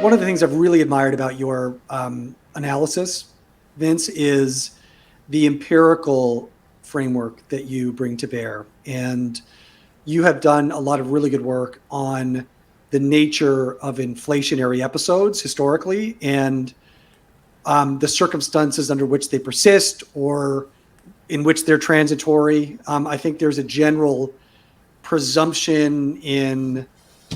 one of the things I've really admired about your analysis, Vince, is the empirical framework that you bring to bear. And you have done a lot of really good work on the nature of inflationary episodes historically and the circumstances under which they persist or in which they're transitory. I think there's a general presumption in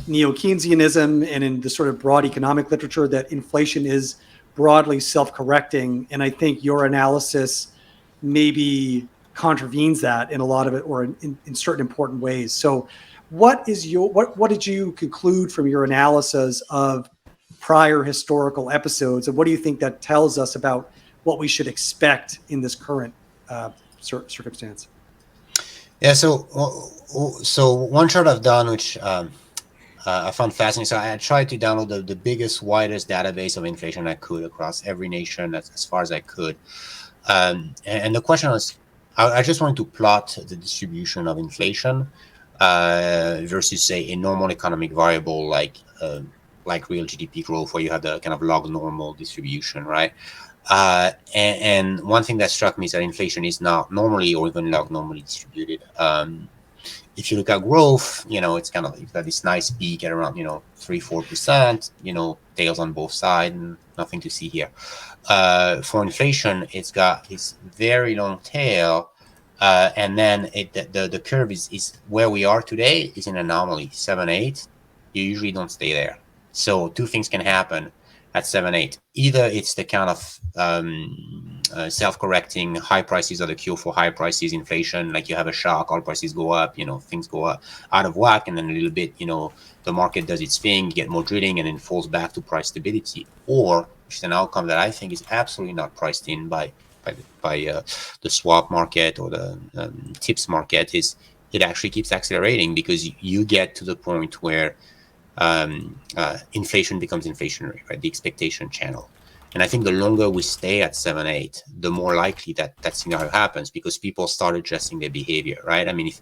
neo-Keynesianism and in the sort of broad economic literature that inflation is broadly self-correcting. And I think your analysis maybe contravenes that in a lot of it, or in certain important ways. So what did you conclude from your analysis of prior historical episodes, and what do you think that tells us about what we should expect in this current circumstance? Yeah, so one chart I've done, which I found fascinating. So I tried to download the biggest, widest database of inflation I could across every nation as far as I could. And the question was, I just wanted to plot the distribution of inflation versus, say, a normal economic variable like real GDP growth, where you have the kind of log normal distribution, right? And one thing that struck me is that inflation is not normally or even log normally distributed. If you look at growth, it's kind of, you've got this nice peak at around, 3-4%, tails on both sides, and nothing to see here. For inflation, it's got this very long tail, and then the curve is where we are today is an anomaly, 7-8. You usually don't stay there. So two things can happen at 7-8. Either it's the kind of self-correcting high prices are the cure for high prices inflation, like you have a shock, all prices go up, things go up out of whack, and then a little bit, the market does its thing, you get more drilling, and then falls back to price stability. Or, which is an outcome that I think is absolutely not priced in by the swap market or the tips market, is it actually keeps accelerating because you get to the point where inflation becomes inflationary, right? The expectation channel. And I think the longer we stay at 7-8, the more likely that scenario happens, because people start adjusting their behavior, right? I mean, if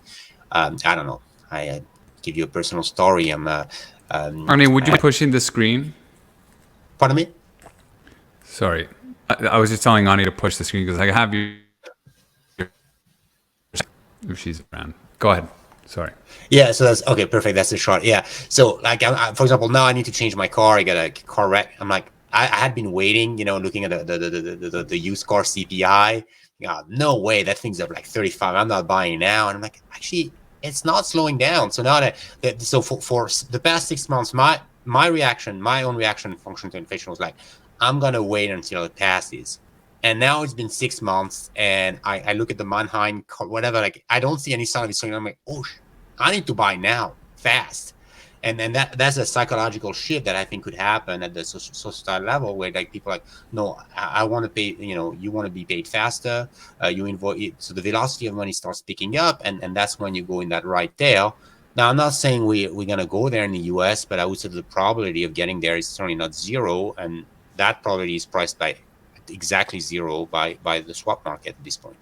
I don't know, I give you a personal story. Arnie, would you be pushing the screen? Pardon me? Sorry, I was just telling Arnie to push the screen because I have you. If she's around, go ahead. Sorry. Yeah, so that's okay. Perfect. That's the shot. Yeah. So, like, for example, now I need to change my car. I got a car wreck. I'm like, I had been waiting, looking at the used car CPI. No way, that thing's up like 35. I'm not buying now. And I'm like, actually, it's not slowing down. So now so for the past 6 months, my own reaction function to inflation was like, I'm gonna wait until it passes. And now it's been 6 months, and I look at the Mannheim, whatever, like, I don't see any sign of it slowing down. I'm like, oh, I need to buy now, fast. And then that's a psychological shift that I think could happen at the societal level, where like people are like, no, I want to pay, you want to be paid faster. So the velocity of money starts picking up, and that's when you go in that right tail. Now, I'm not saying we're going to go there in the US, but I would say the probability of getting there is certainly not zero. And that probability is priced by exactly zero by the swap market at this point.